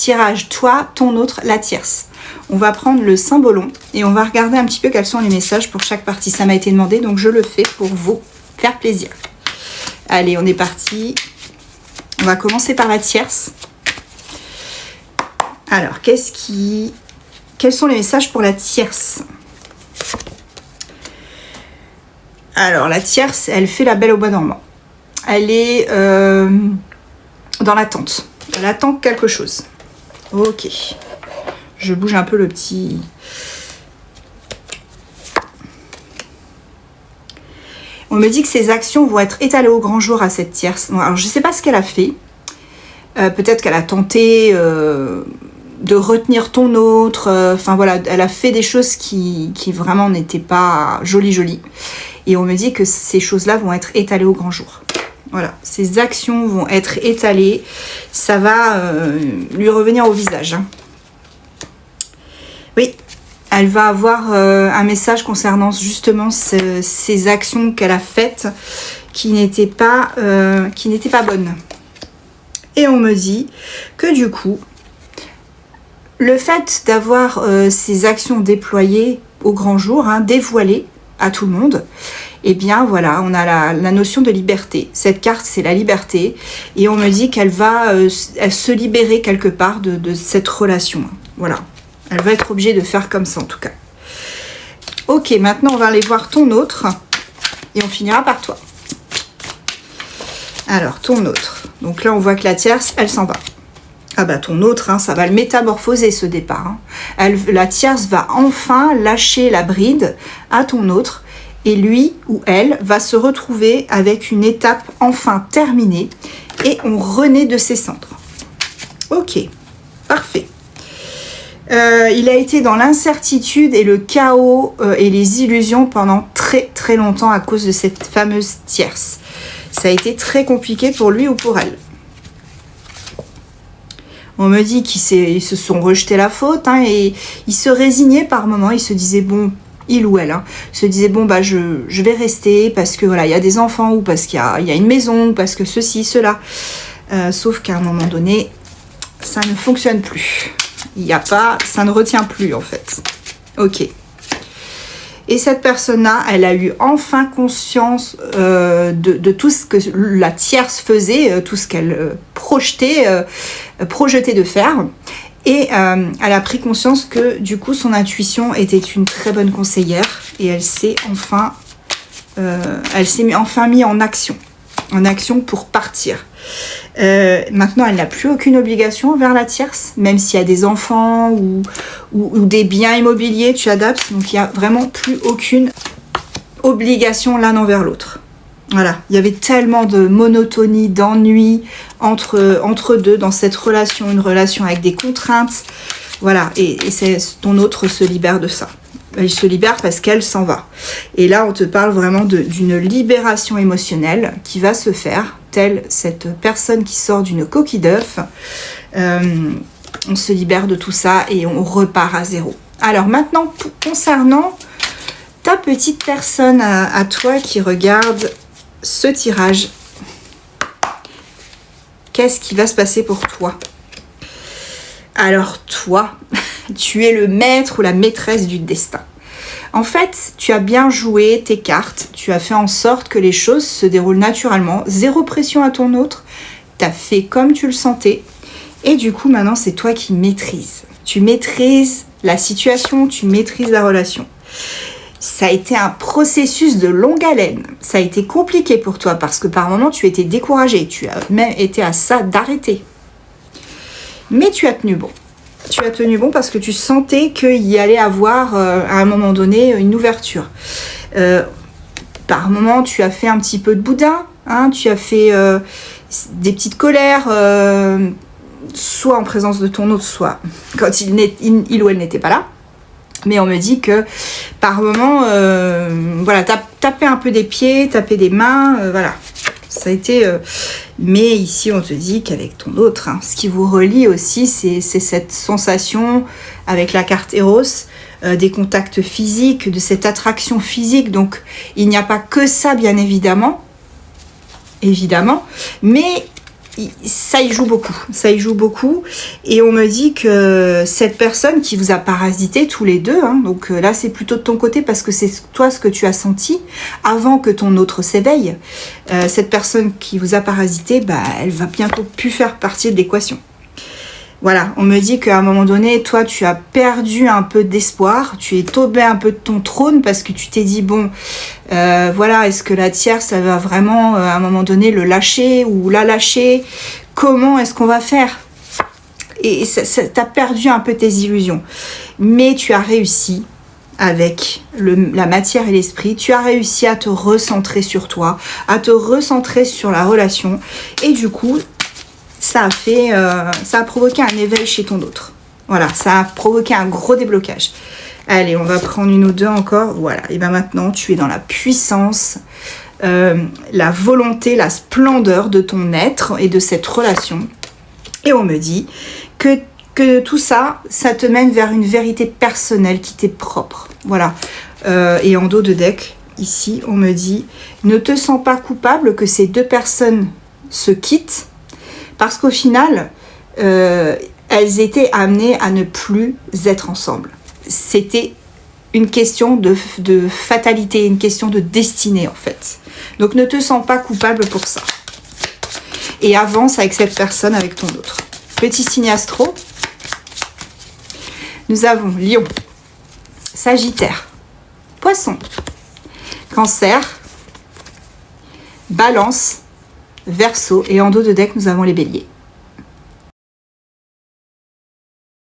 tirage, toi, ton autre, la tierce. On va prendre le symbolon et on va regarder un petit peu quels sont les messages pour chaque partie. Ça m'a été demandé, donc je le fais pour vous faire plaisir. Allez, on est parti. On va commencer par la tierce. Alors, quels sont les messages pour la tierce? Alors, la tierce, elle fait la belle au bois dormant. Elle est dans l'attente. Elle attend quelque chose. Ok. Je bouge un peu le petit... On me dit que ses actions vont être étalées au grand jour à cette tierce. Alors, je ne sais pas ce qu'elle a fait. Peut-être qu'elle a tenté de retenir ton autre. Enfin, voilà, elle a fait des choses qui vraiment n'étaient pas jolies. Et on me dit que ces choses-là vont être étalées au grand jour. Voilà, ces actions vont être étalées. Ça va lui revenir au visage. Hein. Oui, elle va avoir un message concernant justement ces actions qu'elle a faites qui n'étaient pas bonnes. Et on me dit que du coup, le fait d'avoir ces actions déployées au grand jour, hein, dévoilées à tout le monde, eh bien voilà, on a la notion de liberté. Cette carte, c'est la liberté. Et on me dit qu'elle va se libérer quelque part de cette relation. Voilà. Elle va être obligée de faire comme ça en tout cas. Ok, maintenant on va aller voir ton autre. Et on finira par toi. Alors, ton autre. Donc là, on voit que la tierce, elle s'en va. Ah bah ton autre, hein, ça va le métamorphoser ce départ. Hein. La tierce va enfin lâcher la bride à ton autre. Et lui ou elle va se retrouver avec une étape enfin terminée. Et on renaît de ses cendres. Ok, parfait. Il a été dans l'incertitude et le chaos et les illusions pendant très longtemps à cause de cette fameuse tierce. Ça a été très compliqué pour lui ou pour elle. On me dit qu'ils se sont rejetés la faute hein, et ils se résignaient par moments. Ils se disaient bon, il ou elle, hein, se disaient bon bah je vais rester parce que voilà il y a des enfants ou parce qu'il y a une maison ou parce que ceci, cela. Sauf qu'à un moment donné, ça ne fonctionne plus. Ça ne retient plus en fait. Ok. Et cette personne-là, elle a eu enfin conscience de tout ce que la tierce faisait, tout ce qu'elle projetait de faire. Et elle a pris conscience que du coup, son intuition était une très bonne conseillère. Et elle s'est enfin mis en action pour partir. Maintenant, elle n'a plus aucune obligation envers la tierce, même s'il y a des enfants ou des biens immobiliers, tu adaptes. Donc, il n'y a vraiment plus aucune obligation l'un envers l'autre. Voilà, il y avait tellement de monotonie, d'ennui entre deux dans cette relation, une relation avec des contraintes. Voilà, et ton autre se libère de ça. Elle se libère parce qu'elle s'en va. Et là, on te parle vraiment d'une libération émotionnelle qui va se faire, telle cette personne qui sort d'une coquille d'œuf. On se libère de tout ça et on repart à zéro. Alors maintenant, concernant ta petite personne à toi qui regarde ce tirage, qu'est-ce qui va se passer pour toi? Alors toi, tu es le maître ou la maîtresse du destin. En fait, tu as bien joué tes cartes, tu as fait en sorte que les choses se déroulent naturellement, zéro pression à ton autre, tu as fait comme tu le sentais, et du coup maintenant c'est toi qui maîtrises. Tu maîtrises la situation, tu maîtrises la relation. Ça a été un processus de longue haleine, ça a été compliqué pour toi parce que par moments tu étais découragé, tu as même été à ça d'arrêter. Mais tu as tenu bon. Tu as tenu bon parce que tu sentais qu'il y allait avoir à un moment donné une ouverture. Par moment, tu as fait un petit peu de boudin, hein, tu as fait des petites colères, soit en présence de ton autre, soit quand il ou elle n'était pas là. Mais on me dit que par moment, voilà, taper un peu des pieds, taper des mains, voilà. Ça a été... mais ici, on te dit qu'avec ton autre, hein, ce qui vous relie aussi, c'est cette sensation avec la carte Eros, des contacts physiques, de cette attraction physique. Donc, il n'y a pas que ça, bien évidemment. Mais ça y joue beaucoup, et on me dit que cette personne qui vous a parasité tous les deux, hein, donc là c'est plutôt de ton côté parce que c'est toi ce que tu as senti avant que ton autre s'éveille, cette personne qui vous a parasité, bah, elle va bientôt plus faire partie de l'équation. Voilà, on me dit qu'à un moment donné, toi, tu as perdu un peu d'espoir, tu es tombé un peu de ton trône parce que tu t'es dit, bon, voilà, est-ce que la tierce, ça va vraiment, à un moment donné, le lâcher ou la lâcher? Comment est-ce qu'on va faire? Et t'as perdu un peu tes illusions. Mais tu as réussi avec la matière et l'esprit, tu as réussi à te recentrer sur toi, à te recentrer sur la relation, et du coup, ça a provoqué un éveil chez ton autre. Voilà, ça a provoqué un gros déblocage. Allez, on va prendre une ou deux encore. Voilà, et bien maintenant, tu es dans la puissance, la volonté, la splendeur de ton être et de cette relation. Et on me dit que tout ça, ça te mène vers une vérité personnelle qui t'est propre. Voilà. Et en dos de deck, ici, on me dit, ne te sens pas coupable que ces deux personnes se quittent, parce qu'au final, elles étaient amenées à ne plus être ensemble. C'était une question de fatalité, une question de destinée en fait. Donc ne te sens pas coupable pour ça. Et avance avec cette personne, avec ton autre. Petit signe astro. Nous avons Lion, Sagittaire, Poisson, Cancer, Balance, Verseau, et en dos de deck nous avons les Béliers.